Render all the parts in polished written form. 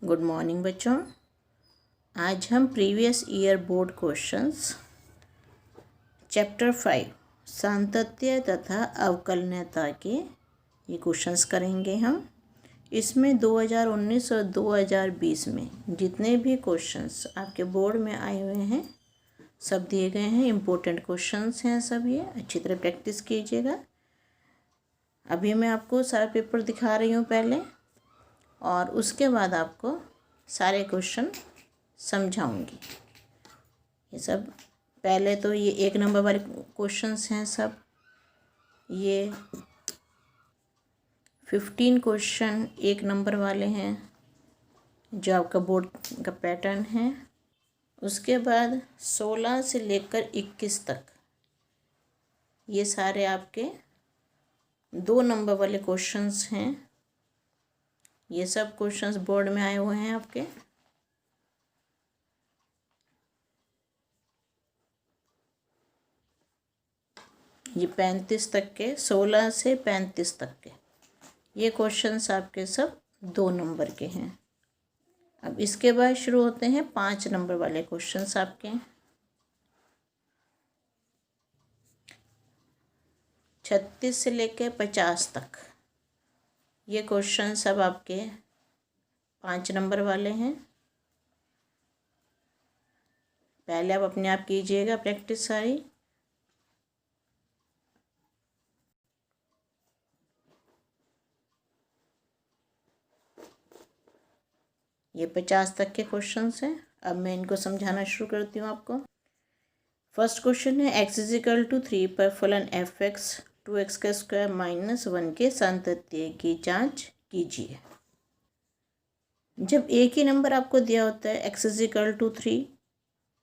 Good morning बच्चों। आज हम previous year board questions chapter 5 सांतत्य तथा अवकलनीयता के ये क्वेश्चंस करेंगे हम। इसमें 2019 और 2020 में जितने भी क्वेश्चंस आपके बोर्ड में आए हुए हैं सब दिए गए हैं। इम्पोर्टेंट क्वेश्चंस हैं सब, ये अच्छी तरह प्रैक्टिस कीजिएगा। अभी मैं आपको सारा पेपर दिखा रही हूँ पहले, और उसके बाद आपको सारे क्वेश्चन समझाऊंगी। ये सब पहले तो ये 1 नंबर वाले क्वेश्चंस हैं सब। ये 15 क्वेश्चन 1 नंबर वाले हैं जो आपका बोर्ड का पैटर्न है। उसके बाद 16 से लेकर 21 तक ये सारे आपके 2 नंबर वाले क्वेश्चंस हैं। ये सब क्वेश्चंस बोर्ड में आए हुए हैं आपके। ये 35 तक के, 16 से 35 तक के ये क्वेश्चंस आपके सब 2 नंबर के हैं। अब इसके बाद शुरू होते हैं 5 नंबर वाले क्वेश्चंस आपके। 36 से लेकर 50 तक ये क्वेश्चन सब आपके 5 नंबर वाले हैं। पहले आप अपने आप कीजिएगा प्रैक्टिस सारी। ये 50 तक के क्वेश्चंस हैं। अब मैं इनको समझाना शुरू करती हूँ आपको। फर्स्ट क्वेश्चन है x=3 पर फलन f(x) 2x² -1 के सांतत्य की जांच कीजिए। जब एक ही नंबर आपको दिया होता है x=3,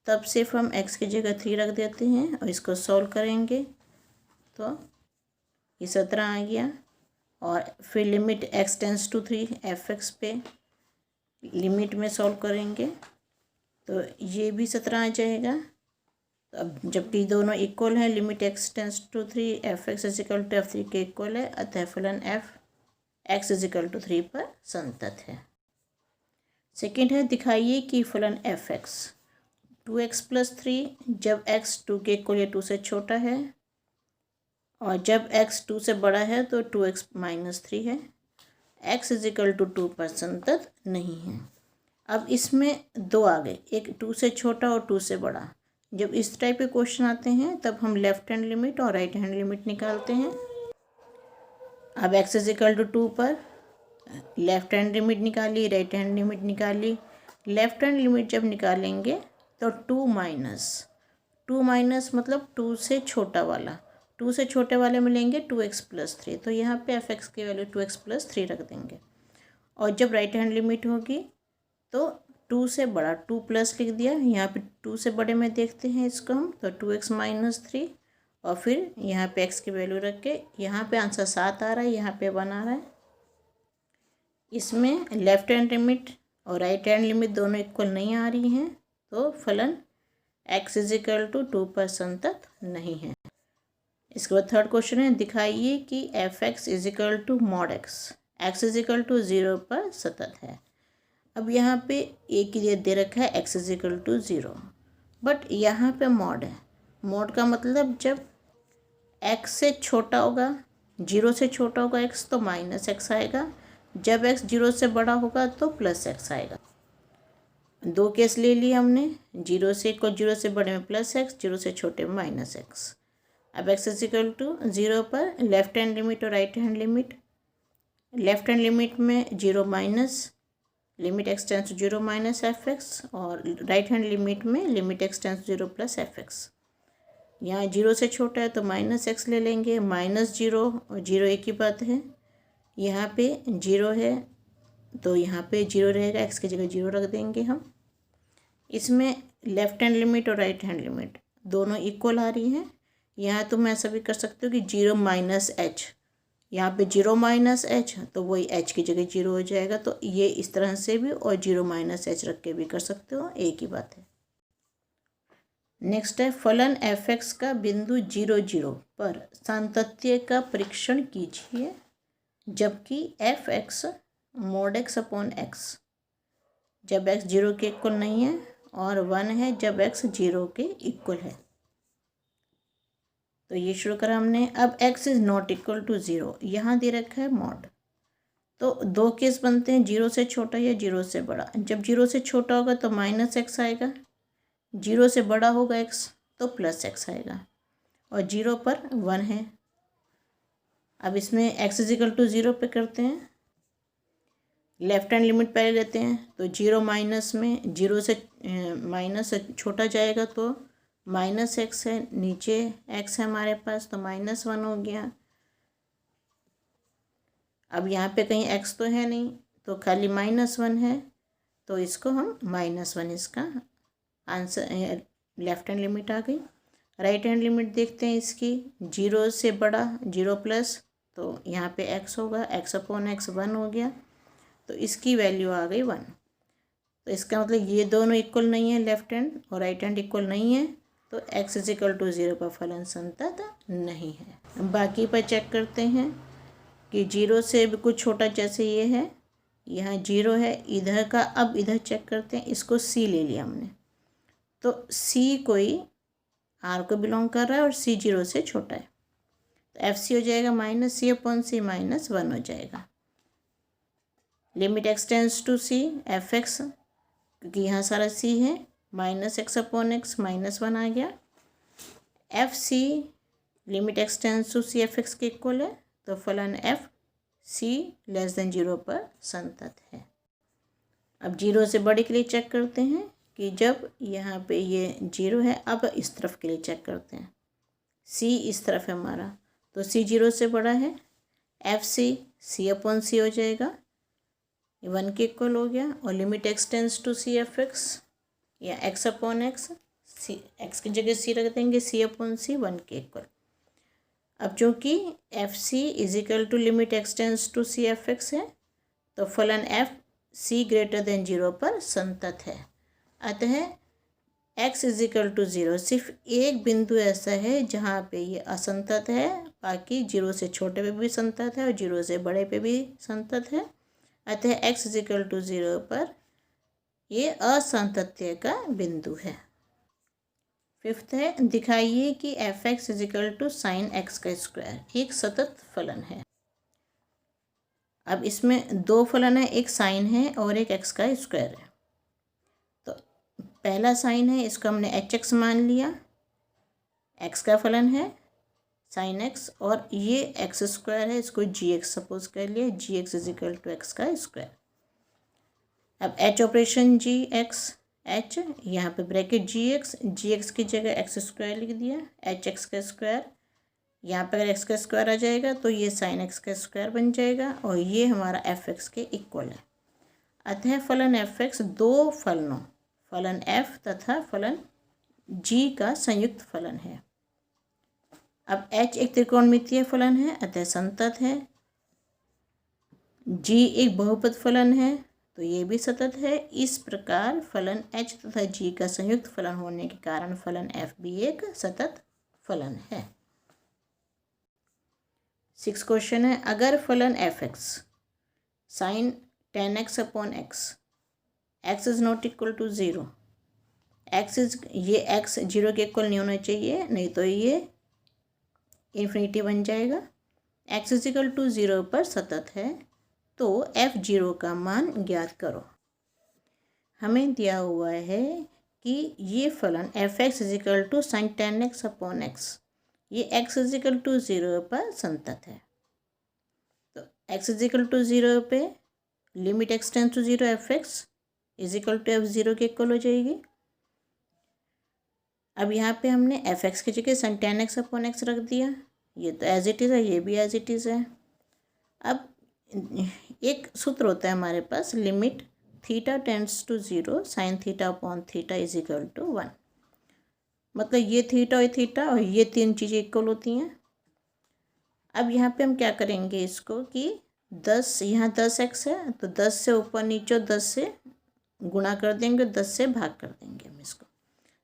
तब सिर्फ हम x की जगह 3 रख देते हैं और इसको सॉल्व करेंगे तो ये 17 आ गया। और फिर लिमिट x → 3 f(x) पे लिमिट में सॉल्व करेंगे तो ये भी 17 आ जाएगा। तो अब जबकि दोनों इक्वल हैं, लिमिट x → 3 f(x) = f3 के इक्वल है, अतः फलन f(x) = 3 पर संतत है। सेकंड है, दिखाइए कि फलन f(x) 2x + 3 जब x 2 के इक्वल या 2 से छोटा है, और जब x 2 से बड़ा है तो 2x - 3 है, x = 2 पर संतत नहीं है। अब इसमें 2 आ गए, एक 2 से छोटा और 2 से बड़ा। जब इस टाइप के क्वेश्चन आते हैं तब हम लेफ्ट हैंड लिमिट और राइट हैंड लिमिट निकालते हैं। अब x = 2 पर लेफ्ट हैंड लिमिट निकाली, राइट हैंड लिमिट निकाली। लेफ्ट हैंड लिमिट जब निकालेंगे तो 2 माइनस मतलब 2 से छोटा वाला, 2 से छोटे वाले में लेंगे 2x + 3, तो यहाँ पे f(x) की वैल्यू 2x + 3 रख देंगे। और जब राइट हैंड लिमिट होगी तो 2 से बड़ा 2 प्लस लिख दिया। यहाँ पे 2 से बड़े में देखते हैं इसको हम, तो 2x - 3 और फिर यहाँ पे x की वैल्यू रख के यहाँ पे आंसर 7 आ रहा है, यहाँ पे 1 आ रहा है। इसमें लेफ्ट हैंड लिमिट और राइट हैंड लिमिट दोनों इक्वल नहीं आ रही हैं, तो फलन x = 2 पर संतत नहीं है। इसके बाद थर्ड क्वेश्चन है, दिखाइए कि f(x) = mod x x = 0 पर सतत है। अब यहाँ पे एक ही दे रखा है x = 0, बट यहाँ पे मॉड है। मॉड का मतलब जब x से छोटा होगा, 0 से छोटा होगा x तो -x आएगा, जब x 0 से बड़ा होगा तो +x आएगा। 2 केस ले लिए हमने, 0 से इक्वल 0 से बड़े में +x, 0 से छोटे में -x। अब x = 0 पर लेफ्ट हैंड लिमिट और right hand limit. Left hand limit में 0 माइनस लिमिट x → 0 - f(x), और राइट हैंड लिमिट में लिमिट x → 0 + f(x). यहाँ 0 से छोटा है तो -x ले लेंगे, -0 और 0 एक ही बात है। यहाँ पे 0 है तो यहाँ पे 0 रहेगा, x की जगह 0 रख देंगे हम। इसमें लेफ्ट हैंड लिमिट और राइट हैंड लिमिट दोनों इक्वल आ रही हैं। यहाँ तो मैं ऐसा भी कर सकती हूँ कि 0 - h, यहाँ पे 0 - h तो वही h की जगह 0 हो जाएगा। तो ये इस तरह से भी और 0 - h रख के भी कर सकते हो, एक ही बात है। नेक्स्ट है, फलन f(x) का बिंदु 0, 0 पर सांतत्य का परीक्षण कीजिए, जबकि f(x) mod x/x जब x 0 के इक्वल नहीं है, और 1 है जब x 0 के इक्वल है। तो ये शुरू करा हमने। अब x is not equal to 0, यहाँ दे रखा है मॉड। तो दो केस बनते हैं, 0 से छोटा या 0 से बड़ा। जब 0 से छोटा होगा तो -x आएगा, 0 से बड़ा होगा x तो +x आएगा, और 0 पर 1 है। अब इसमें x इजिकल टू 0 पे करते हैं, लेफ्ट हैंड लिमिट पहले लेते हैं। तो 0 माइनस में 0 से माइनस छोटा जाएगा तो -x है, नीचे x है हमारे पास तो -1 हो गया। अब यहाँ पे कहीं x तो है नहीं, तो खाली -1 है, तो इसको हम -1, इसका आंसर लेफ्ट हैंड लिमिट आ गई। राइट हैंड लिमिट देखते हैं इसकी, 0 से बड़ा 0 प्लस, तो यहाँ पे x होगा, x/x 1 हो गया, तो इसकी वैल्यू आ गई 1। तो इसका मतलब ये दोनों इक्वल नहीं है, लेफ्ट हैंड और राइट हैंड इक्वल नहीं है, तो x इजिकल टू 0 का फलन संतत नहीं है। बाकी पर चेक करते हैं कि 0 से भी कुछ छोटा, जैसे ये है, यहाँ 0 है इधर का। अब इधर चेक करते हैं, इसको c ले लिया हमने, तो c कोई r को बिलोंग कर रहा है और c 0 से छोटा है, तो FC हो जाएगा -c/c -1 हो जाएगा। Limit x tends to c f(x), क्योंकि यहाँ सारा c है, -x/x -1 आ गया। FC limit x tends to c f(x) के इक्वल है, तो फलन f c < 0 पर संतत है। अब 0 से बड़े के लिए चेक करते हैं कि जब यहाँ पे ये 0 है, अब इस तरफ के लिए चेक करते हैं, c इस तरफ है हमारा, तो c 0 से बड़ा है, FC c/c हो जाएगा, 1 के इक्वल हो गया। और limit x tends to c f(x) या x/x, c x की जगह c रख देंगे, c/c 1 के इक्वल। अब चूँकि FC is equal to limit x tends to c f(x) है, तो फलन f c < 0 पर संतत है। अतः x इजिकल टू 0, सिर्फ एक बिंदु ऐसा है जहाँ पे ये असंतत है, बाकी 0 से छोटे पे भी संतत है और 0 से बड़े पे भी संतत है। अतः x इजिकल टू 0 पर ये असंतत्य का बिंदु है। फिफ्थ है, दिखाइए कि f(x is equal to sin x का स्क्वायर एक सतत फलन है। अब इसमें दो फलन है, एक साइन है और एक x का स्क्वायर है। तो पहला साइन है, इसको हमने hx मान लिया, x का फलन है sin x, और ये x स्क्वायर है, इसको gx सपोज कर लिया, gx इजिकल टू x का स्क्वायर। अब h ऑपरेशन gx, h यहाँ पे ब्रैकेट gx की जगह x स्क्वायर लिख दिया, hx का स्क्वायर, यहाँ पर अगर x का स्क्वायर आ जाएगा तो ये sin x का स्क्वायर बन जाएगा, और ये हमारा f(x) के इक्वल है। अतः फलन f(x) दो फलनों, फलन f तथा फलन g का संयुक्त फलन है। अब h एक त्रिकोणमितीय फलन है, अतः संतत है। g एक बहुपद फलन है, तो ये भी सतत है। इस प्रकार फलन h तथा g का संयुक्त फलन होने के कारण फलन f भी एक सतत फलन है। 6 क्वेश्चन है, अगर फलन f(x) sin 10x/x x is not equal to 0, ये x 0 के इक्वल नहीं होना चाहिए, नहीं तो ये इन्फिनिटी बन जाएगा। x इजिकल टू 0 पर सतत है, तो f(0) का मान ज्ञात करो। हमें दिया हुआ है कि ये फलन f(x is equal to sin 10x/x ये x इजिकल टू 0 पर संतत है। तो x इजिकल टू 0 पे limit x tends to 0 f(x) is equal to f(0) के इक्वल हो जाएगी। अब यहाँ पे हमने f(x) की जगह sin 10x/x रख दिया, ये तो एज इट इज़ है, ये भी एज इट इज़ है। अब एक सूत्र होता है हमारे पास, limit theta tends to 0 sin θ/θ is equal to 1, मतलब ये थीटा और ये तीन चीज़ें इक्वल होती हैं। अब यहाँ पे हम क्या करेंगे इसको कि 10, यहाँ 10x है, तो 10 से ऊपर नीचे 10 से गुणा कर देंगे, 10 से भाग कर देंगे। हम इसको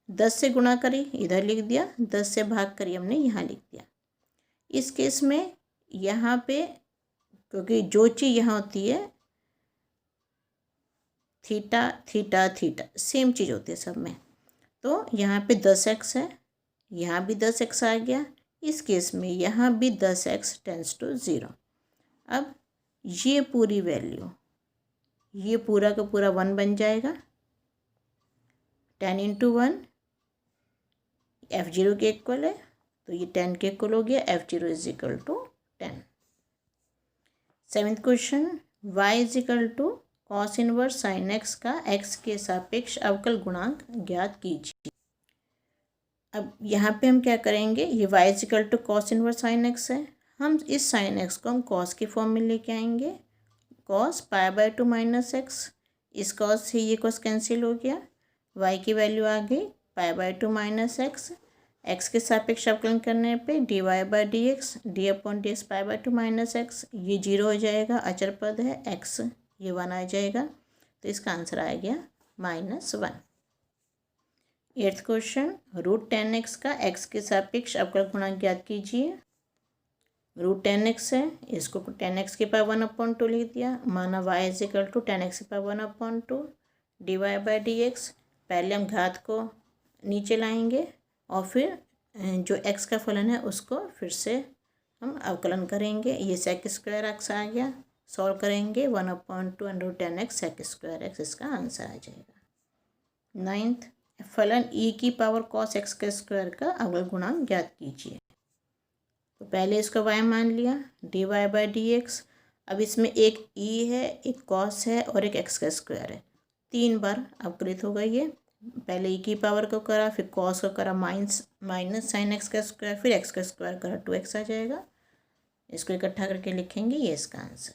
10 से गुणा करी, इधर लिख दिया, 10 से भाग करी, हमने यहाँ लिख दिया। इस केस में यहाँ पे क्योंकि जो चीज़ यहाँ होती है थीटा थीटा थीटा सेम चीज़ होती है सब में। तो यहाँ पे 10x है, यहाँ भी 10x आ गया, इस केस में यहाँ भी 10x टेंस टू 0। अब ये पूरी वैल्यू, ये पूरा का पूरा 1 बन जाएगा। 10 इंटू 1 F0 के इक्वल है, तो ये 10 के इक्वल हो गया। F0 is equal to 10। 7th question, y is equal to cos inverse sine x का x के सापेक्ष अवकल गुणांक ज्ञात कीजिए। अब यहाँ पे हम क्या करेंगे, ये y is equal to cos inverse sine x है, हम इस साइन x को हम कॉस की फॉर्म में लेके आएंगे। कॉस π/2 माइनस एक्स, इस कॉस से ये कॉस कैंसिल हो गया, y की वैल्यू आ गई π/2 माइनस एक्स। एक्स के सापेक्ष अवकलन करने पे dy/dx, d/dx π/2 माइनस एक्स, ये 0 हो जाएगा, अचर पद है x, ये 1 आ जाएगा, तो इसका आंसर आ गया -1। 8th क्वेश्चन, √10x का x के सापेक्ष अवकल गुणांक ज्ञात कीजिए। √10x है, इसको 10x के पावर 1/2 लिख दिया, माना y is equal to 10x के पावर 1/2 dy/dx। पहले हम घात को नीचे लाएंगे और फिर जो x का फलन है उसको फिर से हम अवकलन करेंगे। ये sec² x आ गया, सॉल्व करेंगे 1/2 √10x sec² x, इसका आंसर आ जाएगा। 9th, फलन e की पावर cos x² का अवकल गुणांक ज्ञात कीजिए। तो पहले इसको y मान लिया, dy/dx। अब इसमें एक e है, एक cos है और एक x² है, 3 बार अवकलित होगा ये। पहले e की पावर को करा, फिर cos को करा माइनस साइन x², फिर x² करा 2x आ जाएगा। इसको इकट्ठा करके लिखेंगे, ये इसका आंसर।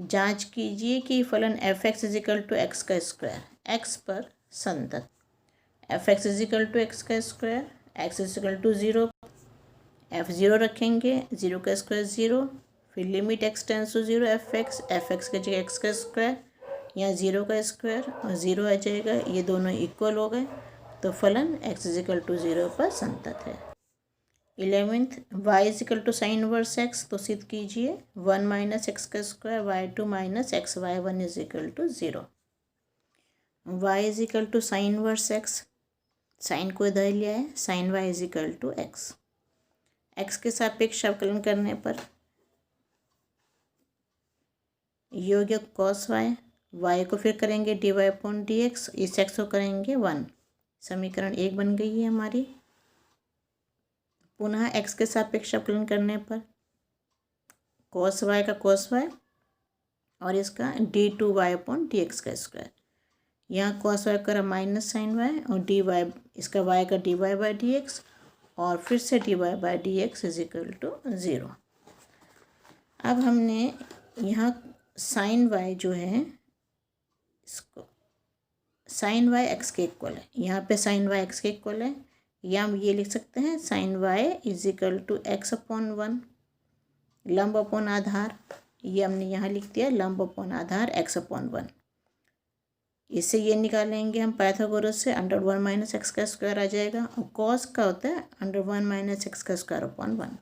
जांच कीजिए कि फलन f(x) is equal to x², x पर संतत। f(x) is equal to x², x is equal to 0, f0 रखेंगे, 0 का स्क्वायर 0, फिर limit x tends to 0 f(x) की जगह x², यहाँ 0 का स्क्वायर और 0 आ जाएगा, ये दोनों इक्वल हो गए, तो फलन x इज इक्वल टू 0 पर संतत है। 11th, y is equal to sine inverse x, तो सिद्ध कीजिए 1 minus x² y2 minus x y1 is equal to 0। y is equal to sine inverse x, sine को इधर लिया है, sine y is equal to x। x के सापेक्ष अवकलन करने पर ये हो गया cos y को फिर करेंगे dy/dx, इस x को करेंगे 1, समीकरण 1 बन गई है हमारी। पुनः x के सापेक्ष अवकलन करने पर cos y का cos y और इसका d2y/dx²। यहाँ cos y करा माइनस साइन y और dy, इसका y का dy/dx और फिर से dy/dx इज इक्वल टू 0। अब हमने यहाँ साइन y जो है, इसको साइन y x के इक्वल है, यहाँ पे साइन y x के इक्वल है, या हम ये लिख सकते हैं sine y is equal to x/1, लंब अपॉन आधार, ये हमने यहाँ लिख दिया लंब अपॉन आधार x/1। इससे ये निकालेंगे हम पाइथागोरस से, √1 माइनस x² आ जाएगा, और cos का होता है √1 माइनस x²/1।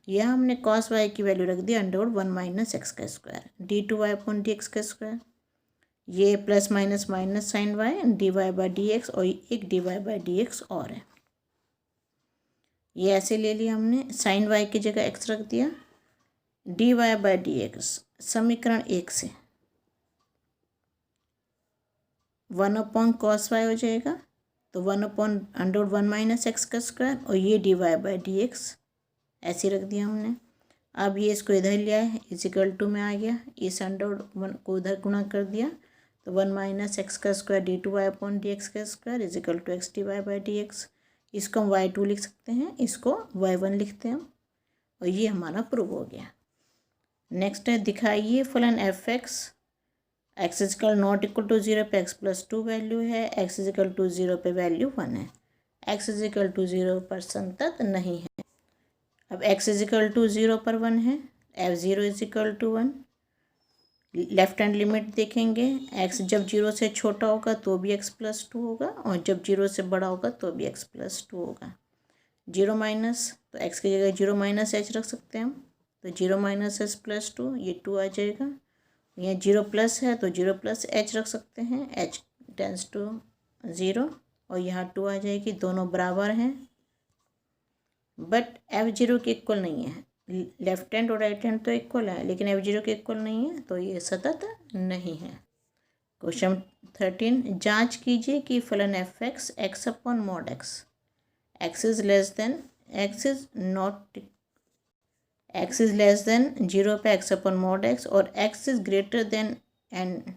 यह हमने cos y की वैल्यू रख दी √1 माइनस x², d2y/dx²। ये plus minus minus sine y dy/dx और एक dy/dx और है, ये ऐसे ले लिया हमने। साइन y की जगह x रख दिया, dy/dx समीकरण 1 से 1/cos y हो जाएगा, तो 1/√1 माइनस x² और ये dy/dx ऐसे रख दिया हमने। अब ये इसको इधर लिया है, इज इक्वल टू में आ गया, इस √1 को उधर गुणा कर दिया, तो 1 minus x² d2y/dx² is equal to x dy/dx। इसको हम y2 लिख सकते हैं, इसको y1 लिखते हैं, और ये हमारा प्रूव हो गया। नेक्स्ट है, दिखाइए फलन f(x) x is equal not equal to 0 पे x+2 वैल्यू है, x इज इक्वल टू 0 पे वैल्यू 1 है, x इज इक्वल टू 0 पर संतत नहीं है। अब x इज इक्वल टू 0 पर 1 है, f0 is equal to 1। Left hand limit देखेंगे, x जब 0 से छोटा होगा तो भी x+2 होगा, और जब 0 से बड़ा होगा तो भी x+2 होगा। 0 माइनस, तो x की जगह 0 माइनस h रख सकते हैं हम, तो 0 माइनस h+2, ये 2 आ जाएगा, यहाँ 0 प्लस है तो 0 प्लस h रख सकते हैं, h टेंस टू 0, और यहाँ 2 आ जाएगी। दोनों बराबर हैं बट f0 के इक्वल नहीं है। लेफ्ट हैंड और राइट हैंड तो इक्वल है लेकिन f0 के इक्वल नहीं है, तो ये सतत नहीं है। क्वेश्चन 13, जांच कीजिए कि फलन f(x) x upon mod x, x is less than x is not x is less than 0 पे x अपॉन मॉड x और x is greater than and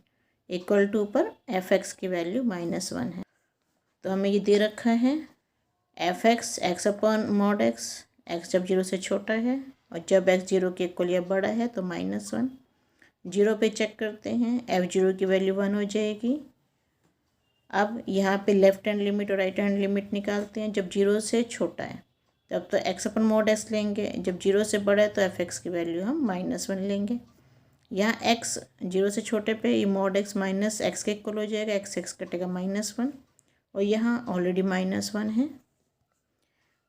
equal to पर f(x) की वैल्यू -1 है। तो हमें ये दे रखा है f(x) x upon mod x, x जब 0 से छोटा है और जब x 0 के इक्वल या बड़ा है तो -1। 0 पे चेक करते हैं, f0 की वैल्यू 1 हो जाएगी। अब यहाँ पे लेफ्ट हैंड लिमिट और राइट हैंड लिमिट निकालते हैं। जब 0 से छोटा है तब तो x अपन मॉड x लेंगे, जब 0 से बड़ा है तो f(x) की वैल्यू हम -1 लेंगे। यहाँ x 0 से छोटे पे ये मॉड x माइनस x के इक्वल हो जाएगा, x कटेगा -1 और यहाँ ऑलरेडी -1 है।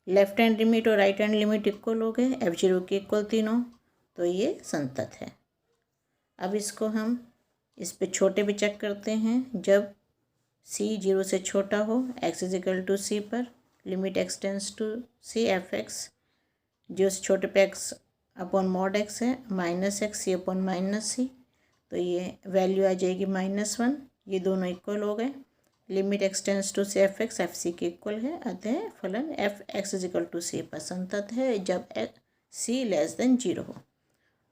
लेफ्ट हैंड लिमिट और राइट हैंड लिमिट इक्वल हो गए, f0 के इक्वल तीनों, तो ये संतत है। अब इसको हम इस पे छोटे पे चेक करते हैं। जब c 0 से छोटा हो, x is equal to c पर limit x tends to c f(x) 0 से छोटे पे x अपॉन मॉड x है -x c अपॉन -c, तो ये वैल्यू आ जाएगी -1। ये दोनों इक्वल हो गए। Limit x tends to c f(x) fc के इक्वल है, अतः फलन f(x) is equal to c पर संतत है जब c लेस देन 0 हो।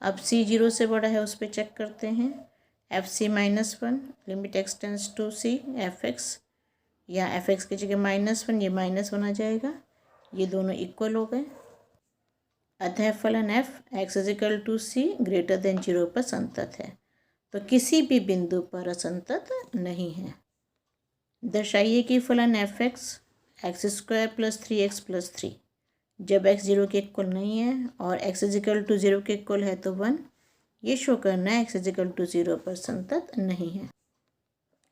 अब c 0 से बड़ा है उस पर चेक करते हैं। fc -1 limit x tends to c f(x), या f(x) की जगह -1, ये -1 आ जाएगा। ये दोनों इक्वल हो गए, अतः फलन f(x) is equal to c greater than 0 पर संतत है। तो किसी भी बिंदु पर असंतत नहीं है। दर्शाइए कि फलन f(x) x² + 3x + 3 जब x 0 के इक्वल नहीं है और x इज इक्वल टू 0 के इक्वल है तो 1, ये शो करना है x इज इक्वल टू 0 पर संतत नहीं है।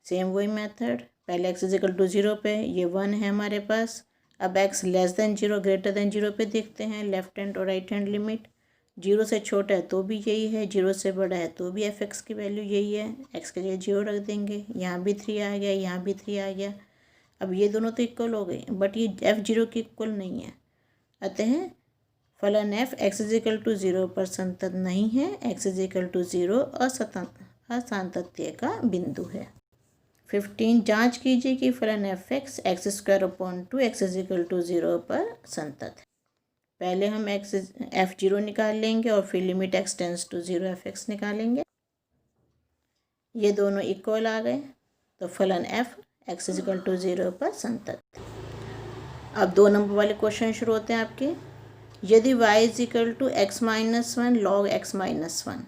सेम वही मेथड, पहले x इज इक्वल टू 0 पे ये 1 है हमारे पास। अब x less than 0 greater than 0 पे देखते हैं लेफ्ट हैंड और राइट हैंड लिमिट। 0 से छोटा है तो भी यही है, 0 से बड़ा है तो भी f(x) की वैल्यू यही है। x के जगह 0 रख देंगे, यहाँ भी 3 आ गया, यहाँ भी 3 आ गया। अब ये दोनों तो इक्वल हो गए बट ये f0 के इक्वल नहीं है, अतः फलन f(x) इज इक्वल टू 0 पर संतत नहीं है। x इज इक्वल टू 0 असांतत्य का बिंदु है। 15, जांच कीजिए कि फलन f(x) x² upon 2x is equal to 0 पर संतत है। पहले हम f0 निकाल लेंगे और फिर limit x tends to 0 f(x) निकालेंगे। ये दोनों इक्वल आ गए, तो फलन f(x) इज इक्वल टू 0 पर संतत। अब 2 नंबर वाले क्वेश्चन शुरू होते हैं आपके। यदि y is equal to x - 1 log x - 1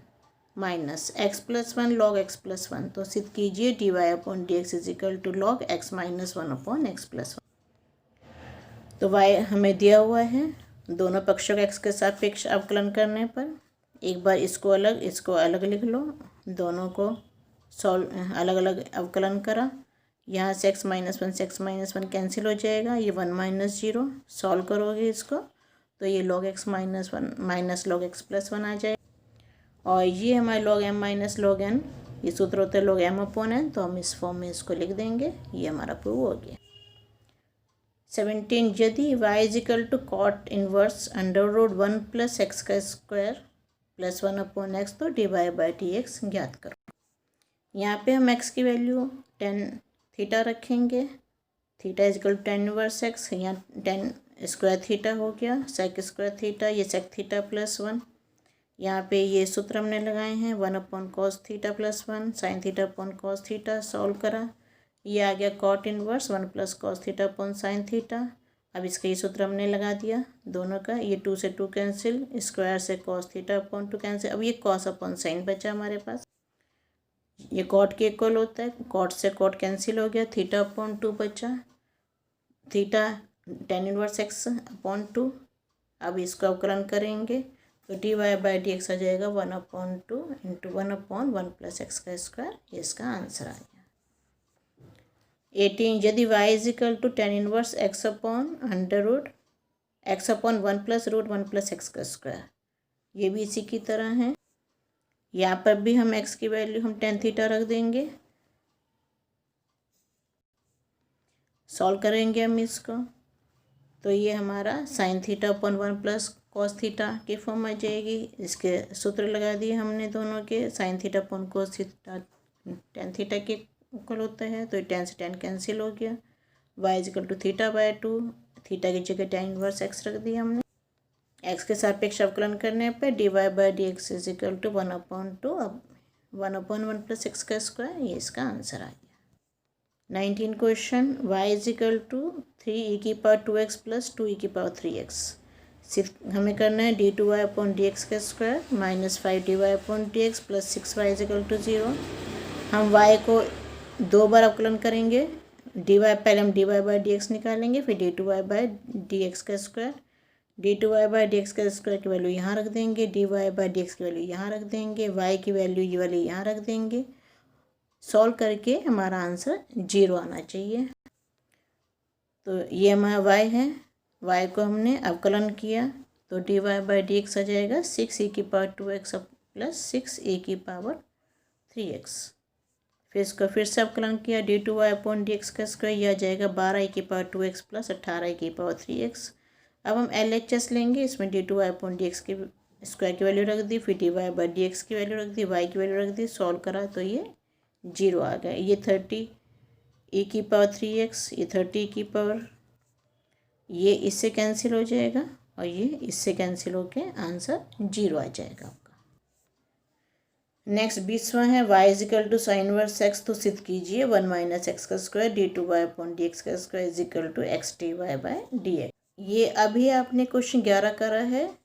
minus x + 1 log x + 1, तो सिद्ध कीजिए dy upon dx is equal to log x - 1 upon x + 1। तो y हमें दिया हुआ है, दोनों पक्षों का x के सापेक्ष अवकलन करने पर एक बार इसको अलग लिख लो। दोनों को अलग अलग अवकलन करा, यहाँ से x - 1 से x - 1 कैंसिल हो जाएगा, ये 1 - 0 सॉल्व करोगे इसको तो ये log x - 1 minus log x + 1 आ जाएगा। और ये हमारे log m minus log n, ये सूत्र होता है log m अपॉन n, तो हम इस फॉर्म में इसको लिख देंगे। ये हमारा प्रूव हो गया। 17, यदि y is equal to cot inverse √1 + x² + 1 upon x, तो dy/dx ज्ञात करो। यहाँ पे हम x की वैल्यू tan थीटा रखेंगे। Theta is equal to tan inverse x, यहाँ tan स्क्वायर थीटा हो गया, sec स्क्वायर थीटा, ये sec थीटा + 1। यहाँ पे ये सूत्र हमने लगाए हैं 1 upon cos theta + 1 sin theta upon cos theta, solve करा, ये आ गया cot inverse 1 + cos theta upon sin theta. अब इसका ये सूत्र हमने लगा दिया दोनों का, ये 2 से 2 कैंसिल, स्क्वायर से cos थीटा अपॉन 2 कैंसिल। अब ये cos अपॉन sin बचा हमारे पास, ये cot के इक्वल होता है, cot से cot कैंसिल हो गया, थीटा अपॉन 2 बचा, theta tan inverse x upon 2। अब इसका अवकलन करेंगे तो dy/dx आ जाएगा 1/2 × 1/1 + x², ये इसका आंसर आ गया। 18, यदि y is equal to tan inverse x upon 1 + √1 + x², ये भी इसी की तरह है। यहाँ पर भी हम x की वैल्यू हम tan थीटा रख देंगे। सॉल्व करेंगे हम इसको, तो ये हमारा sine theta upon 1 plus cos theta की फॉर्म आ जाएगी। इसके सूत्र लगा दिए हमने दोनों के, sine theta upon cos theta tan theta के इक्वल होता है, तो tan से tan कैंसिल हो गया। y is equal to theta by 2, theta की जगह tan इनवर्स x रख दिया हमने। x के सापेक्ष अवकलन करने पर dy by D X is equal to 1/2, अब 1/1 प्लस x का स्क्वायर, ये इसका आंसर आ गया। 19 question, y is equal to 3e⁻2x plus 2e⁻3x। सिर्फ हमें करना है d2y अपॉन डी एक्स का square minus 5dy upon D x plus 6y is equal to 0। हम y को 2 बार अवकलन करेंगे। dy पहले हम dy बाई डी एक्स निकालेंगे, फिर d2y बाई डी एक्स का square. d2y by D x का स्क्वायर की वैल्यू यहाँ रख देंगे, dy बाई डी एक्स की वैल्यू यहाँ रख देंगे, y की वैल्यू ये वाली यहाँ रख देंगे। सॉल्व करके हमारा आंसर 0 आना चाहिए। तो ये हमारा y है, y को हमने अवकलन किया तो dy बाई डी एक्स आ जाएगा 6e⁻2x प्लस 6e⁻3x। फिर इसको फिर से अवकलन किया, d2y अपॉन डी एक्स का स्क्वायर, यह आ जाएगा 12e⁻2x प्लस 18e⁻3x। अब हम LHS लेंगे, इसमें d2y अपॉन डी एक्स की स्क्वायर की वैल्यू रख दी, फिर dy बाई डी एक्स की वैल्यू रख दी, y की वैल्यू रख दी, सॉल्व करा तो ये 0 आ गया। ये 30e⁻3x, ये 30e, ये इससे कैंसिल हो जाएगा और ये इससे कैंसिल होके आंसर 0 आ जाएगा आपका। नेक्स्ट 20वां है, y is equal to sine inverse x, तो सिद्ध कीजिए 1 माइनस एक्स का square d2y upon D x का square is equal to x dy by D x. ये अभी आपने क्वेश्चन 11 करा है।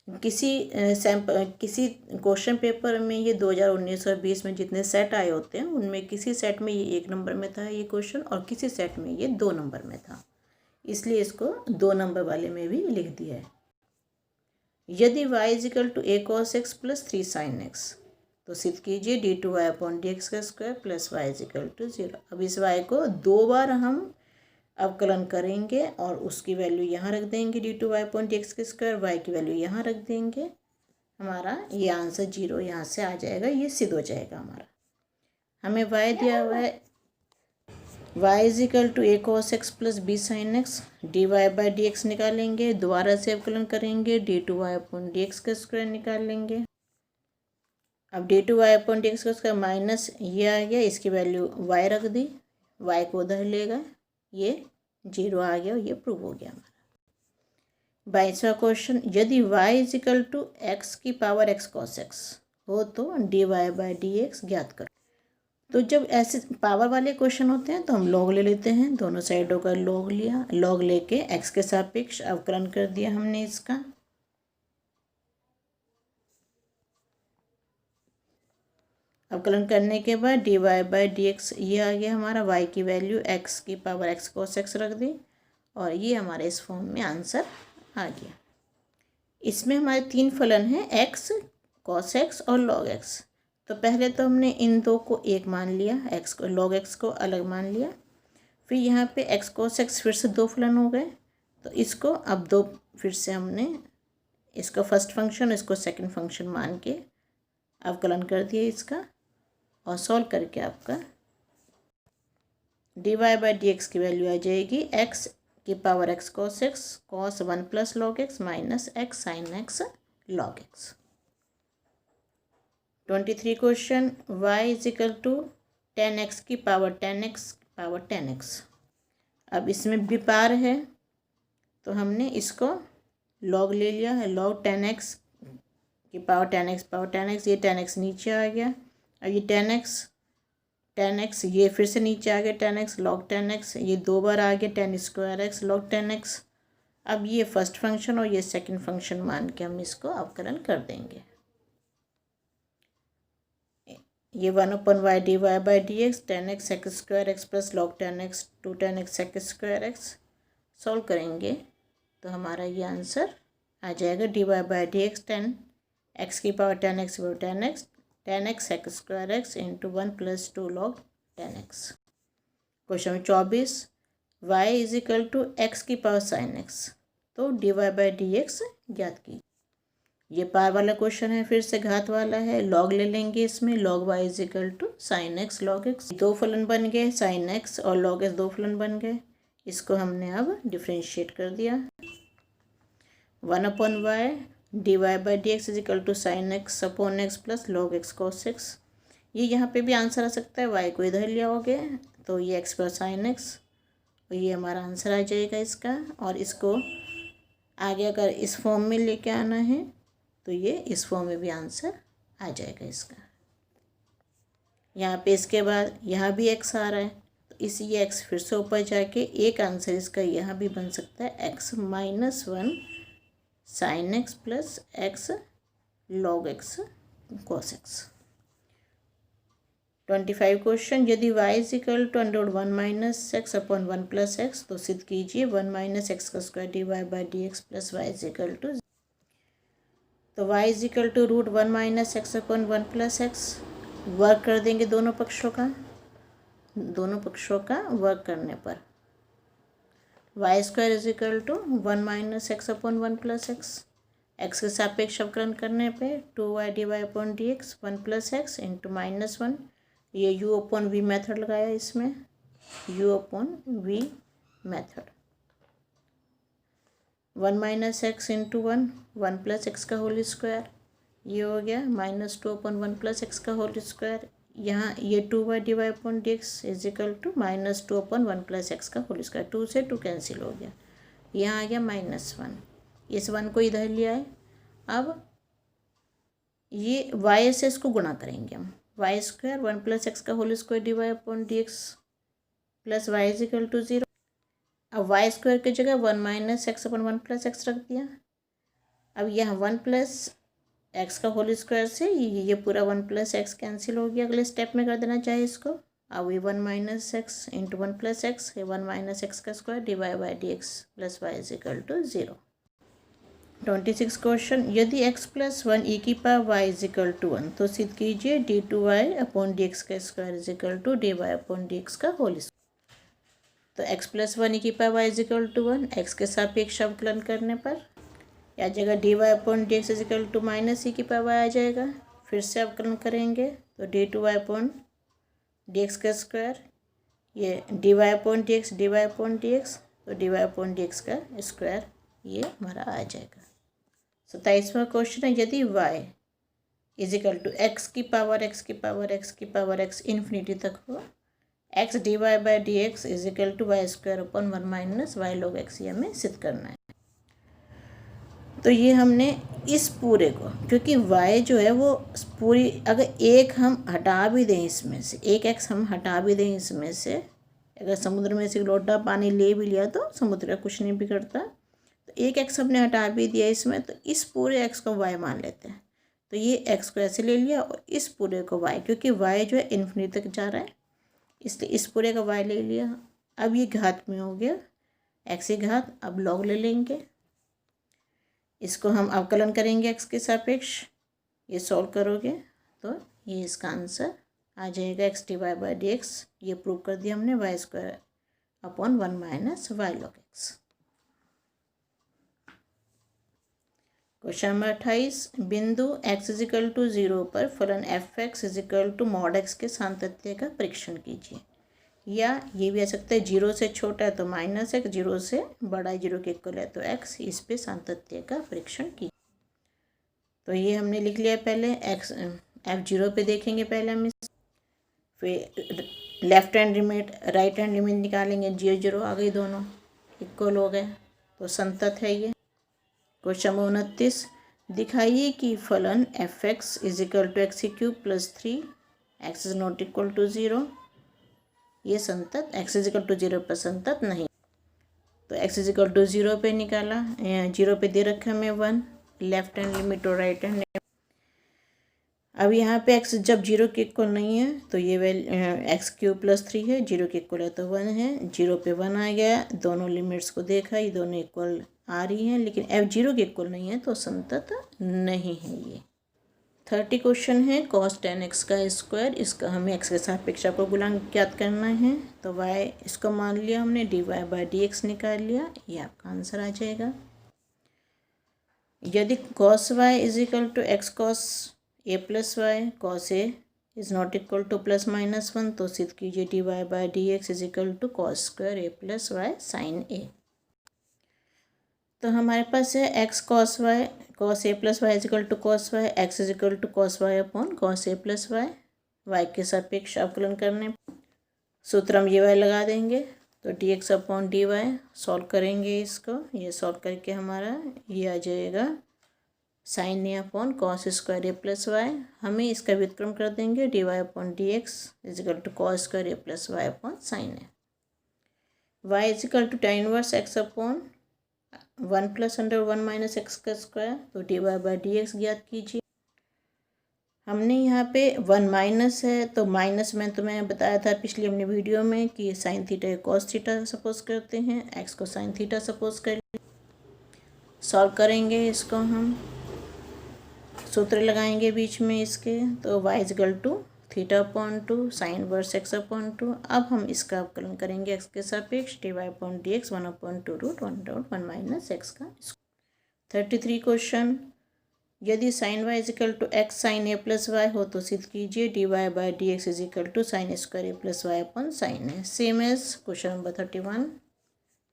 किसी क्वेश्चन पेपर में ये 2019 और 20 में जितने सेट आए होते हैं उनमें किसी सेट में ये 1 नंबर में था ये क्वेश्चन, और किसी सेट में ये 2 नंबर में था, इसलिए इसको 2 नंबर वाले में भी लिख दिया है। यदि y is equal to a cos x plus 3 sin x, तो सिद्ध कीजिए d2y अपॉन डी एक्स का square plus y is equal to 0। अब इस y को 2 बार हम अवकलन करेंगे और उसकी वैल्यू यहाँ रख देंगे, d2y अपॉन डी एक्स का स्क्वायर, y की वैल्यू यहाँ रख देंगे। हमारा ये आंसर 0 यहाँ से आ जाएगा, ये सिद्ध हो जाएगा हमारा। हमें y दिया हुआ है, y is equal to a cos x plus b sin x, dy by D x निकालेंगे, दोबारा से अवकलन करेंगे, d2y अपॉन डी एक्स का स्क्वायर निकाल लेंगे। अब d2y अपॉन डी एक्स का स्क्वायर माइनस ये आ गया, इसकी वैल्यू y रख दी, y को उधर लेगा, ये 0 आ गया और ये प्रूव हो गया हमारा। 22वां क्वेश्चन, यदि y इजिकल टू x की पावर x cos x हो तो dy बाई डी एक्स ज्ञात करो। तो जब ऐसे पावर वाले क्वेश्चन होते हैं तो हम लॉग ले लेते हैं, दोनों साइडों का लॉग लिया, लॉग लेके x के सापेक्ष अवकलन कर दिया हमने इसका। अवकलन करने के बाद dy बाई डी एक्स ये आ गया हमारा, y की वैल्यू x की पावर x cos x रख दी और ये हमारे इस फॉर्म में आंसर आ गया। इसमें हमारे 3 फलन हैं, x cos x और log x। तो पहले तो हमने इन दो को एक मान लिया, x को log x को अलग मान लिया, फिर यहाँ पे x cos x फिर से 2 फलन हो गए, तो इसको अब 2 फिर से हमने इसका फर्स्ट फंक्शन इसको सेकंड फंक्शन मान के अवकलन कर दिया इसका, और सॉल्व करके आपका dy बाई डी एक्स की वैल्यू आ जाएगी x की power x cos x cos 1 plus log x minus x sin x log x। 23 question, y is equal to 10x की पावर 10x पावर 10x। अब इसमें विपार है तो हमने इसको log ले लिया है, log 10x की पावर 10x, ये 10x नीचे आ गया, अब ये 10x ये फिर से नीचे आ गया, 10x log 10x ये 2 बार आ गया, 10 स्क्वायर x log 10x। अब ये फर्स्ट फंक्शन और ये सेकंड फंक्शन मान के हम इसको अवकलन कर देंगे। ये 1/y dy by D X 10x sec square x plus log 10x 2 10x sec square x। Solve करेंगे तो हमारा ये आंसर आ जाएगा dy by D X 10x की power 10x 10x sec square x into 1 plus 2 log 10x। Question 24, y is equal to x की power sin x, तो dy by D X ज्ञात की। ये पावर वाला क्वेश्चन है, फिर से घात वाला है, लॉग ले लेंगे इसमें, log y is equal to sine x log x. दो फलन बन गए, साइन एक्स और लॉग एक्स दो फलन बन गए। इसको हमने अब डिफ्रेंशिएट कर दिया। 1/y dy by D x is equal to sine x upon x plus log x cos x. ये यहाँ पे भी आंसर आ सकता है, y को इधर लिया हो गया तो ये एक्स प्लस साइन एक्स, और ये हमारा आंसर आ जाएगा इसका। और इसको आगे अगर इस फॉर्म में लेके आना है तो ये इस फॉर्म में भी आंसर आ जाएगा इसका। यहाँ पे इसके बाद यहाँ भी एक्स आ रहा है तो इसी ये एक्स फिर से ऊपर जाके एक आंसर इसका यहाँ भी बन सकता है, x minus 1 sine x plus x log x cos x. 25 question, यदि y is equal to √1 minus x upon 1 plus x तो सिद्ध कीजिए 1 माइनस एक्स का square d y by D x plus y is equal to. तो y is equal to √1 minus x upon 1 plus x. वर्क कर देंगे दोनों पक्षों का वर्क करने पर y square is equal to 1 minus x upon 1 plus x. X के सापेक्ष अवकलन करने पे 2y d Y upon D x 1 plus x into -1। ये u अपॉन वी मेथड लगाया इसमें, u upon v method. 1 minus x into 1 plus x का whole square, ये हो गया -2 अपॉन 1 प्लस एक्स का होल स्क्वायर। यहाँ ये 2y d Y upon D x is equal to -2 upon 1 plus x का होल स्क्वायर। 2 से 2 कैंसिल हो गया, यहाँ आ गया -1। इस 1 को इधर लिया है। अब ये y से इसको गुणा करेंगे हम, वाई स्क्वायर 1 प्लस एक्स का whole square d Y upon D x plus y is equal to 0। अब वाई स्क्वायर की जगह 1 minus x upon 1 plus x रख दिया। अब यहाँ 1 प्लस एक्स का होल स्क्वायर से ये पूरा 1 प्लस एक्स कैंसिल हो गया। अगले स्टेप में कर देना चाहिए इसको। अब ये 1 minus x into 1 plus x, 1 minus x का square d y by D x plus y is equal to 0। 26 question, यदि x प्लस 1 e की power y is equal to 1 तो सिद्ध कीजिए d2y अपॉन डी एक्स का square is equal to d Y upon D x का whole square. तो x plus 1 e की power y is equal to 1, x के सापेक्ष अवकलन करने पर या जगह d Y upon D x is equal to minus e की पावर आ जाएगा। फिर से अवकलन करेंगे तो d2y अपॉन डी एक्स का स्क्वायर, ये d Y upon D x तो d Y upon D x का स्क्वायर ये हमारा आ जाएगा। 27वां क्वेश्चन है, यदि y is equal to x की पावर x इन्फिनिटी तक हो, x d y by D x is equal to y square upon 1 minus y log x, ये हमें सिद्ध करना है। तो ये हमने इस पूरे को, क्योंकि y जो है वो पूरी, अगर एक हम हटा भी दें इसमें से, एक x हम हटा भी दें इसमें से, अगर समुद्र में से लोटा पानी ले भी लिया तो समुद्र का कुछ नहीं बिगड़ता, तो एक x हमने हटा भी दिया इसमें, तो इस पूरे x को y मान लेते हैं। तो ये x को ऐसे ले लिया और इस पूरे को y, क्योंकि y जो है इन्फिनिटी तक जा रहा है इसलिए इस पूरे का y ले लिया। अब ये घात में हो गया x की घात, अब log ले लेंगे, इसको हम अवकलन करेंगे x के सापेक्ष, ये सॉल्व करोगे तो ये इसका आंसर आ जाएगा x d y by D x. ये प्रूव कर दिया हमने, y square upon 1 minus y log x. Question number 28, बिंदु x इज इक्वल टू 0 पर फलन f(x) is equal to mod x के सातत्य का परीक्षण कीजिए। या ये भी आ सकता है 0 से छोटा है तो -x, 0 से बड़ा है 0 के इक्वल है तो x, इस पे सातत्य का परीक्षण कीजिए। तो ये हमने लिख लिया पहले, x f0 पे देखेंगे पहले हम, फिर left hand limit right hand limit निकालेंगे, 0 0 आ गई, दोनों इक्वल हो गए तो संतत है ये। क्वेश्चन 29, दिखाइए कि फलन f(x) is equal to x cube plus 3 x is not equal to 0, ये संतत, x इज इक्वल टू 0 पर संतत नहीं। तो x इज इक्वल टू 0 पे निकाला, 0 पे दे रखा हमें 1, लेफ्ट हैंड लिमिट और राइट हैंड लिमिट। अब यहाँ पे x जब 0 के इक्वल नहीं है तो ये एक्स क्यूब प्लस 3 है, 0 के इक्वल है तो 1 है, 0 पे 1 आ गया, दोनों लिमिट्स को देखा, ये दोनों इक्वल आ रही हैं, लेकिन f0 के इक्वल नहीं है तो संतत नहीं है ये। 30 क्वेश्चन है, cos 10x का स्क्वायर, इसका हमें x के सापेक्ष को गुणांक ज्ञात करना है। तो y इसको मान लिया हमने, d y by D x निकाल लिया, ये आपका आंसर आ जाएगा। यदि cos y is equal to x cos a plus y, cos a is not equal to plus minus 1, तो सिद्ध कीजिए dy by D x is equal to cos square a plus y sine a. तो हमारे पास है x cos y, cos a plus y is equal to cos y, x is equal to cos y upon cos a plus y, y के सापेक्ष अवकलन करने सूत्र हम ये वाई लगा देंगे, तो d x upon d y solve करेंगे इसको, ये सॉल्व करके हमारा ये आ जाएगा sine a upon cos square a plus y. हमें इसका व्युत्क्रम कर देंगे d Y upon D x is equal to cos square a plus y upon sine a. Y is equal to tan inverse x upon 1 plus under 1 minus x का square, तो d y by D X ज्ञात कीजिए। हमने यहाँ पे 1 minus है, तो minus में तो मैं बताया था पिछली अपनी वीडियो में कि sine theta cos theta suppose करते हैं, एक्स को साइन थीटा सपोज कर सॉल्व करेंगे इसको, हम सूत्र लगाएंगे बीच में इसके, तो y is equal to theta upon 2 sine inverse x upon 2। अब हम इसका अवकलन करेंगे एक्स के सापेक्ष, d Y upon D x 1/2 root 1/1 minus x का। 33 क्वेश्चन, यदि साइन y is equal to x sine a plus y हो तो सिद्ध कीजिए d y by D x is equal to sine square a plus y upon sine a. Same as question number 31,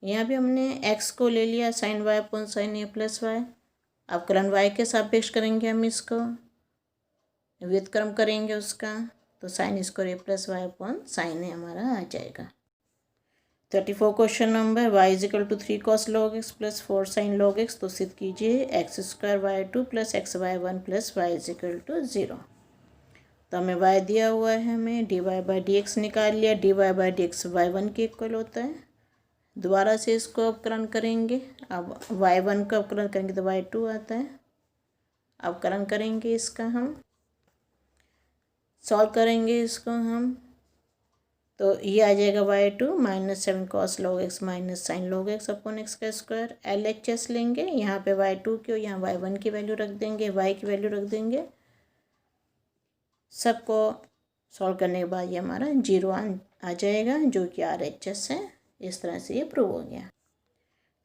यहाँ भी हमने x को ले लिया sign y upon sine a plus Y, अवकलन y के सापेक्ष करेंगे हम इसको, व्युत्क्रम करेंगे उसका, तो sine square a plus y upon sine a हमारा आ जाएगा। 34 question number, y is equal to 3 cos log x plus 4 sine log x, तो सिद्ध कीजिए x square y 2 plus x y 1 plus y is equal to 0। तो हमें y दिया हुआ है, हमें d y by D x निकाल लिया, d y by D x y 1 के इक्वल होता है। दोबारा से इसको अवकलन करेंगे, अब y1 का अवकलन करेंगे तो y2 आता है, अवकलन करेंगे इसका, हम सॉल्व करेंगे इसको हम, तो ये आ जाएगा y2 minus 7 cos log x minus sign log x upon x का स्क्वायर। LHS लेंगे, यहाँ पे y2 की और यहाँ y1 की वैल्यू रख देंगे, y की वैल्यू रख देंगे, सबको सॉल्व करने के बाद ये हमारा 0 आ जाएगा जो कि RHS है। इस तरह से ये प्रूव हो गया।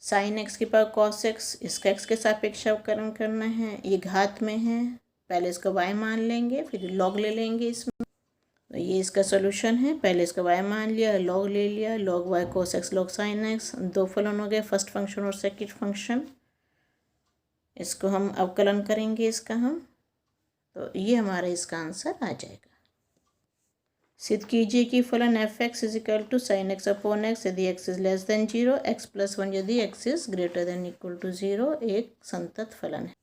साइन एक्स की पावर कॉस एक्स, इसका एक्स के सापेक्ष अवकलन करना है, ये घात में है, पहले इसका y मान लेंगे फिर लॉग ले लेंगे इसमें, तो ये इसका सोल्यूशन है। पहले इसका y मान लिया, लॉग ले लिया, log y cos x log sine x, दो फलन हो गए, फर्स्ट फंक्शन और सेकंड फंक्शन, इसको हम अवकलन करेंगे इसका हम, तो ये हमारा इसका आंसर आ जाएगा। सिद्ध कीजिए कि फलन f x is equal to sine x upon x यदि x is less than 0, x plus 1 यदि x is greater than equal to 0 एक संतत फलन है।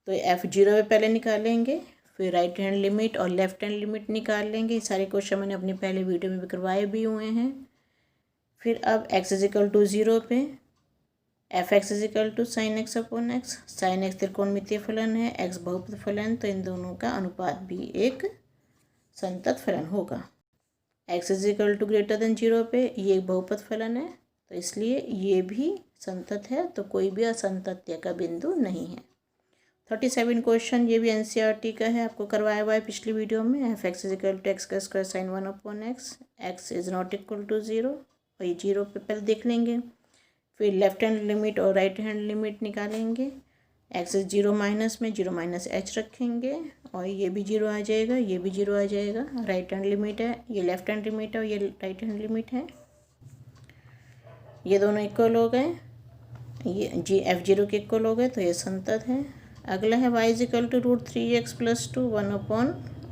तो f0 पे पहले निकालेंगे, फिर राइट हैंड लिमिट और लेफ्ट हैंड लिमिट निकाल लेंगे। ये सारे क्वेश्चन मैंने अपनी पहले वीडियो में भी करवाए भी हुए हैं। फिर अब x इज इक्वल टू 0 पे f x is equal to sine x upon x, sine x त्रिकोणमितीय फलन है, एक्स बहुपद फलन, तो इन दोनों का अनुपात भी एक संतत फलन होगा। x is equal to greater than 0 पे ये एक बहुपद फलन है, तो इसलिए ये भी संतत है, तो कोई भी असंतत्य का बिंदु नहीं है। 37 क्वेश्चन, ये भी NCERT का है, आपको करवाया हुआ है पिछली वीडियो में। F x is equal to x का square sine 1 upon x, x is not equal to 0, और ये 0 पे पहले देख लेंगे, फिर लेफ्ट हैंड लिमिट और राइट हैंड लिमिट निकालेंगे। एक्स इज 0 माइनस में 0 माइनस एच रखेंगे, और ये भी 0 आ जाएगा, ये भी 0 आ जाएगा। राइट हैंड लिमिट है, ये लेफ्ट हैंड लिमिट है और ये राइट हैंड लिमिट है, ये दोनों इक्वल हो गए, ये जी f0 के इक्वल हो गए, तो ये संतत है। अगला है y is equal to root 3x plus 2 1 upon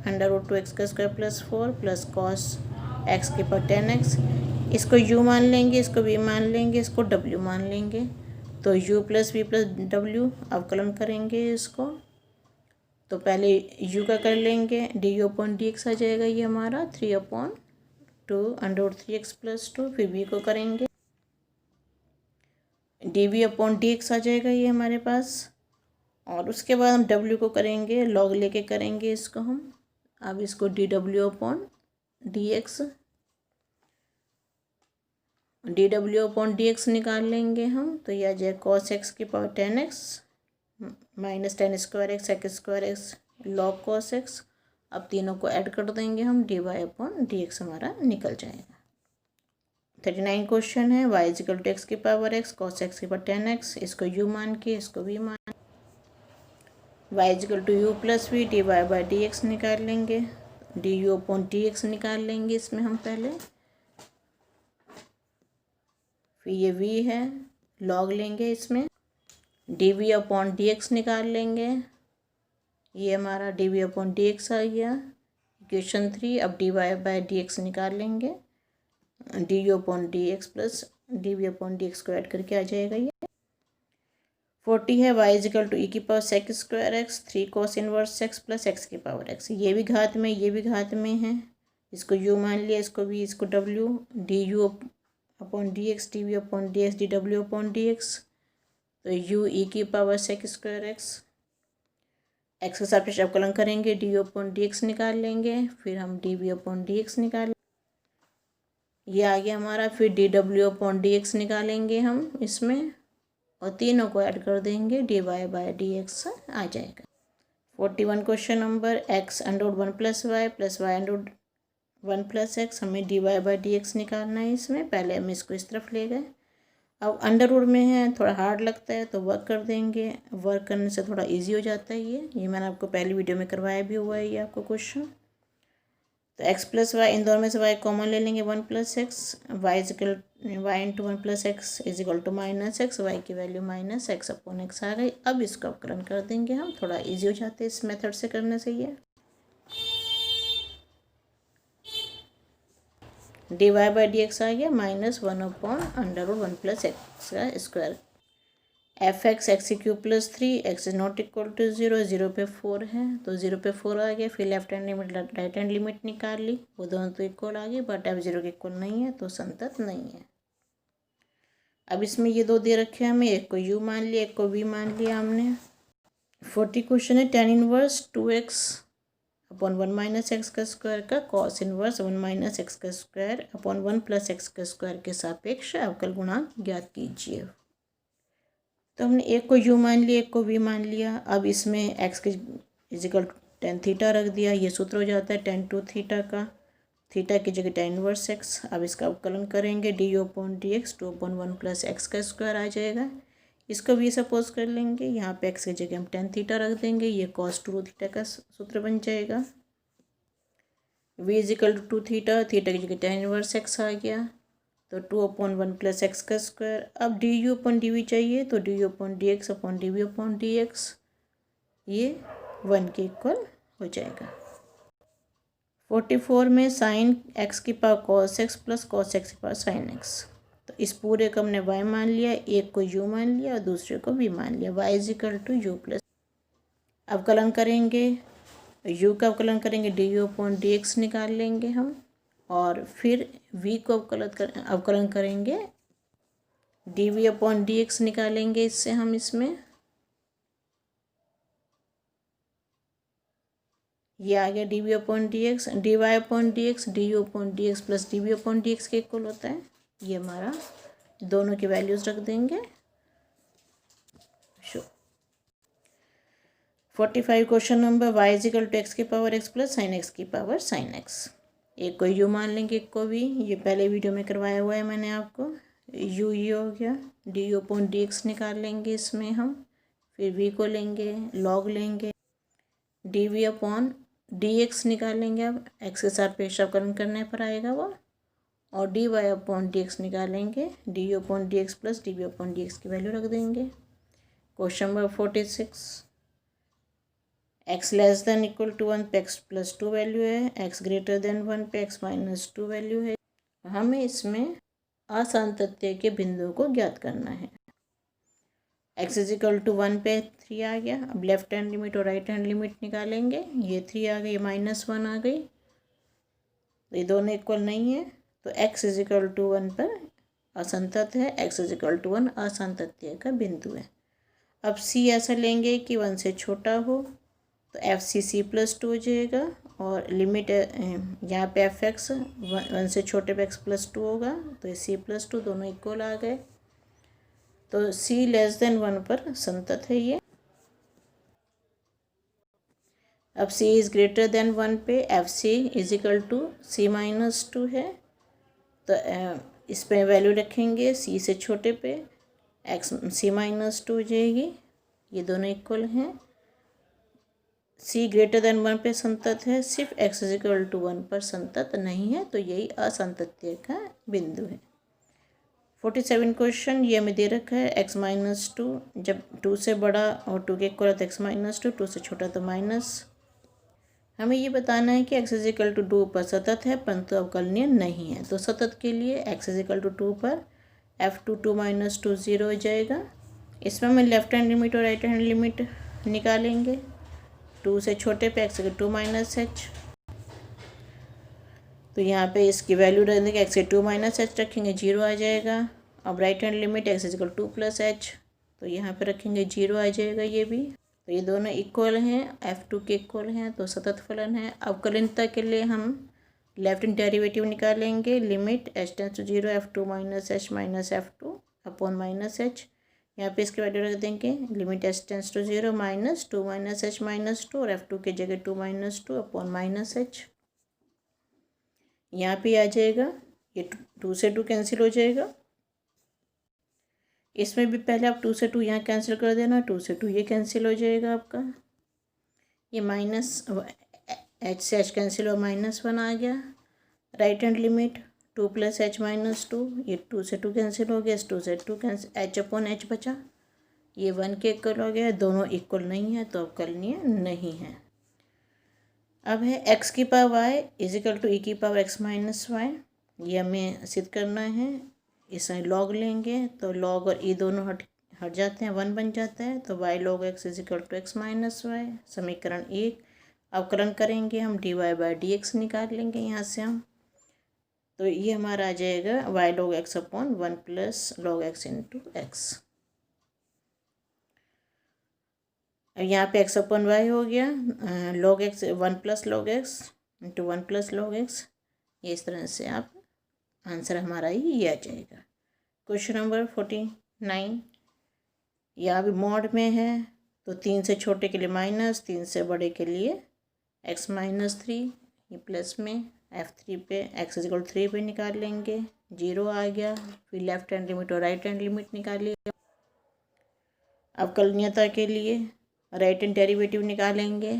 under root 2x का स्क्वायर प्लस 4 प्लस कॉस x के पर 10x, इसको u मान लेंगे, इसको v मान लेंगे, इसको w मान लेंगे, तो u plus v plus w अवकलन करेंगे इसको, तो पहले u का कर लेंगे, डी अपॉन डी एक्स आ जाएगा ये हमारा 3/2 अंडर रूट 3x प्लस 2, फिर v को करेंगे, d v upon D x आ जाएगा ये हमारे पास, और उसके बाद हम w को करेंगे, लॉग लेके करेंगे इसको हम, अब इसको डी डब्ल्यू अपॉन डी एक्स, डी डब्ल्यू अपॉन डी एक्स निकाल लेंगे हम, तो यह आ जाए कॉस एक्स की power 10x minus 10 square x log cos x. अब तीनों को ऐड कर देंगे हम, डी वाई अपॉन डी एक्स हमारा निकल जाएगा। 39 क्वेश्चन है। y इजिकल टू एक्स की पावर x cos x की पावर 10x, इसको u मान के इसको v मान, y is equal to u plus v d y by D x निकाल लेंगे, d u upon D x निकाल लेंगे इसमें हम पहले, फिर ये v है लॉग लेंगे इसमें, d v upon D x निकाल लेंगे, ये हमारा d v upon D x आ गया इक्वेशन 3। अब d y by D x निकाल लेंगे, d u upon D x plus d v upon D x को ऐड करके आ जाएगा ये। 40 है y इजिकल टू ई की power sec square x 3 cos inverse x plus x की पावर एक्स, ये भी घात में ये भी घात में है, इसको u मान लिया, इसको v इसको w, d u upon D x d v upon D x d डब्ल्यू अपॉन डी एक्स, तो u ई की power sec square x, x के साथ अवकलन करेंगे d u upon D x निकाल लेंगे, फिर हम d v upon D x निकाल, ये आ गया हमारा, फिर डी डब्ल्यू अपॉन डी एक्स निकालेंगे हम इसमें और तीनों को ऐड कर देंगे, d y by D x आ जाएगा। 41 question number x under 1 plus y under 1 plus x, हमें d y by D x निकालना है इसमें, पहले हम इसको इस तरफ ले गए, अब अंडर रूट में है थोड़ा हार्ड लगता है तो वर्क कर देंगे, वर्क करने से थोड़ा इजी हो जाता है ये मैंने आपको पहली वीडियो में करवाया भी हुआ है ये आपको क्वेश्चन। तो x प्लस वाई, इन दोनों में से y कॉमन ले लेंगे 1 plus x, y is equal y into 1 plus x is equal to minus x, y की value minus x upon x आ गई। अब इसको अवकलन कर देंगे हम, थोड़ा इजी हो जाते हैं इस मेथड से करने से ये। D y by D x आ गया -1 upon under root 1 plus x का square, f x x cube plus 3 x is not equal to 0, 0 पे 4 है तो 0 पे 4 आ गया, फिर left hand limit right hand limit निकाल ली, वो दोनों तो इक्वल आ गए बट अब 0 के इक्वल नहीं है तो संतत नहीं है। अब इसमें ये दो दे रखे हैं हमें, एक को u मान लिया एक को v मान लिया हमने। 40 क्वेश्चन है, tan inverse 2x upon 1 minus x का स्क्वायर का cos इनवर्स 1 माइनस एक्स का स्क्वायर अपॉन 1 प्लस एक्स का स्क्वायर के सापेक्ष अवकल गुणांक ज्ञात कीजिए। तो हमने एक को u मान लिया एक को v मान लिया, अब इसमें x के इजिकल टेन थीटा रख दिया, ये सूत्र हो जाता है टेन टू थीटा का, थीटा की जगह tan इनवर्स x। अब इसका अवकलन करेंगे d u upon D x 2 upon 1 plus x का स्क्वायर आ जाएगा, इसको v सपोज कर लेंगे, यहाँ पे x की जगह हम टेन थीटा रख देंगे, ये cos 2 थीटा का सूत्र बन जाएगा, v is equal to theta, theta की जगह tan इनवर्स x आ गया, तो 2 अपॉन 1 प्लस एक्स का स्क्वायर। अब d u upon d v चाहिए तो d u upon D x upon d v upon D x, ये 1 के इक्वल हो जाएगा। 44 में साइन एक्स की power cos x plus cos x की पावर साइन एक्स, तो इस पूरे को हमने y मान लिया, एक को u मान लिया और दूसरे को v मान लिया, y is equal to u plus, अवकलन करेंगे u का अवकलन करेंगे d u upon D x निकाल लेंगे हम, और फिर v को अवकलन करेंगे d v upon D x निकालेंगे इससे हम इसमें, ये आ गया d v upon D x, d Y upon D x d u upon D x plus d v upon D x के इक्वल होता है, ये हमारा दोनों की वैल्यूज़ रख देंगे। 45 question number y is equal to x की power x plus sine x की पावर साइन एक्स, एक को u मान लेंगे एक को v, ये पहले वीडियो में करवाया हुआ है मैंने आपको, u ये हो गया, D u upon D x निकाल लेंगे इसमें हम, फिर v को लेंगे लॉग लेंगे, d v upon D x निकालेंगे, अब x के साथ पेश अवकलन करने पर आएगा वो, और d Y upon D x निकालेंगे, d u upon D x plus d v upon D x की वैल्यू रख देंगे। Question number 46, x less than equal to 1 पे x प्लस 2 वैल्यू है, x ग्रेटर देन 1 पे x माइनस 2 वैल्यू है, हमें इसमें असंतत्य के बिंदुओं को ज्ञात करना है। x इजिकल टू 1 पे 3 आ गया, अब लेफ्ट हैंड लिमिट और राइट हैंड लिमिट निकालेंगे, ये 3 आ गई -1 आ गई, तो ये दोनों इक्वल नहीं है, तो x इजिकल टू 1 पर असंतत है, x इजिकल टू 1 असंतत्य का बिंदु है। अब c ऐसा लेंगे कि 1 से छोटा हो, तो एफ सी सी प्लस 2 हो जाएगा, और लिमिट यहाँ पे एफ एक्स 1 से छोटे पे x प्लस 2 होगा, तो ये c प्लस 2 दोनों इक्वल आ गए, तो c लेस देन 1 पर संतत है ये। अब c इज़ ग्रेटर देन 1 पे f c is equal to c minus 2 है, तो इस पे वैल्यू रखेंगे सी से छोटे पे, एक्स सी माइनस 2 हो जाएगी, ये दोनों इक्वल हैं। सी ग्रेटर देन 1 पे संतत है, सिर्फ एक्स इज इक्वल टू 1 पर संतत नहीं है, तो यही असंतत्य का बिंदु है। 47 क्वेश्चन ये हमें दे रखा है एक्स माइनस 2, जब 2 से बड़ा और 2 के इक्वल है तो एक्स माइनस 2, 2 से छोटा तो माइनस। हमें ये बताना है कि एक्स इज इक्वल टू 2 पर सतत है परंतु अवकलनीय नहीं है। तो सतत के लिए एक्स इज इक्वल टू 2 पर f2 2 माइनस 2 0 हो जाएगा। इसमें हम लेफ्ट हैंड लिमिट और राइट हैंड लिमिट निकालेंगे। 2 से छोटे पे एक्स के 2 माइनस एच, तो यहाँ पे इसकी वैल्यू रख देंगे, एक्स के 2 माइनस एच रखेंगे 0 आ जाएगा। अब right hand limit x is equal 2 plus H, तो यहाँ पे रखेंगे 0 आ जाएगा ये भी। तो ये दोनों इक्वल हैं, f2 के इक्वल हैं, तो सतत फलन है। अवकलनीयता के लिए हम लेफ्ट हैंड डेरिवेटिव निकालेंगे, limit h tends to 0 f2 minus h minus f2 upon minus h. यहाँ पे इसके वैल्यू रख देंगे, limit h tends to 0 minus 2 minus h minus 2 और f2 के जगह 2 माइनस 2 अपॉन माइनस एच। यहाँ पे आ जाएगा, ये 2 से 2 कैंसिल हो जाएगा। इसमें भी पहले आप 2 से 2 यहाँ कैंसिल कर देना, 2 से 2 ये कैंसिल हो जाएगा आपका। ये माइनस एच से एच कैंसिल हुआ, -1 आ गया। Right hand limit 2 plus H minus 2, ये 2 से 2 कैंसिल हो गया, 2 से 2 कैंसिल, एच अपॉन एच बचा, ये 1 के इक्वल हो गया। दोनों इक्वल नहीं है तो अवकलनीय नहीं है। अब है एक्स की power y is equal to e की पावर एक्स माइनस वाई, ये हमें सिद्ध करना है। इसमें लॉग लेंगे तो लॉग और ई दोनों हट जाते हैं, 1 बन जाता है, तो y log x is equal to x minus y. समीकरण 1 अवकलन करेंगे हम, D y by D x निकाल लेंगे यहाँ से हम, तो ये हमारा आ जाएगा y log x upon 1 plus log x into x. अब यहाँ पे एक्स अपॉन वाई हो गया, log x 1 plus log x into 1 plus log x, ये इस तरह से आप आंसर हमारा ये आ जाएगा। क्वेश्चन नंबर 49, यहाँ भी मॉड में है, तो 3 से छोटे के लिए माइनस, 3 से बड़े के लिए x माइनस 3, ये प्लस में f3 पे x इज इक्वल 3 पे निकाल लेंगे, 0 आ गया। फिर लेफ्ट हैंड लिमिट और राइट हैंड लिमिट निकालिए। अवकलनीयता के लिए राइट हैंड डेरिवेटिव निकालेंगे,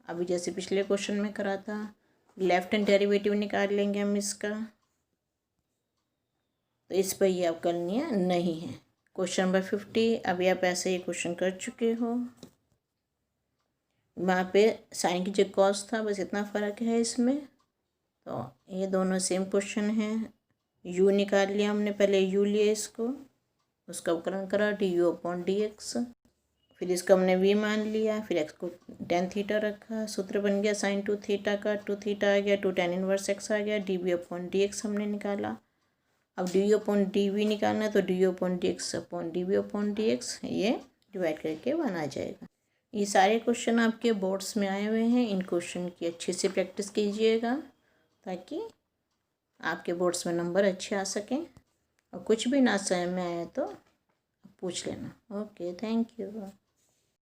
अभी जैसे पिछले क्वेश्चन में करा था। लेफ्ट हैंड डेरिवेटिव निकाल लेंगे हम इसका, तो इस पर ये अवकलनीय नहीं है। क्वेश्चन नंबर 50, अभी आप ऐसे ही क्वेश्चन कर चुके हो, वहाँ पे साइन की जगह कॉस था, बस इतना फ़र्क है इसमें। तो ये दोनों सेम क्वेश्चन हैं। यू निकाल लिया हमने, पहले यू लिया इसको, उसका अवकलन करा D u upon D x, फिर इसको हमने वी मान लिया, फिर एक्स को tan थीटा रखा, सूत्र बन गया साइन 2 थीटा का, 2 थीटा आ गया, 2 tan इनवर्स एक्स आ गया, d v upon D x हमने निकाला। अब d u upon d v निकालना है, तो d u upon D x upon d v upon D x, ये डिवाइड करके 1 आ जाएगा। ये सारे क्वेश्चन आपके बोर्ड्स में आए हुए हैं, इन क्वेश्चन की अच्छे से प्रैक्टिस कीजिएगा ताकि आपके बोर्ड्स में नंबर अच्छे आ सकें। और कुछ भी ना समझ में आए तो पूछ लेना। Okay, thank you.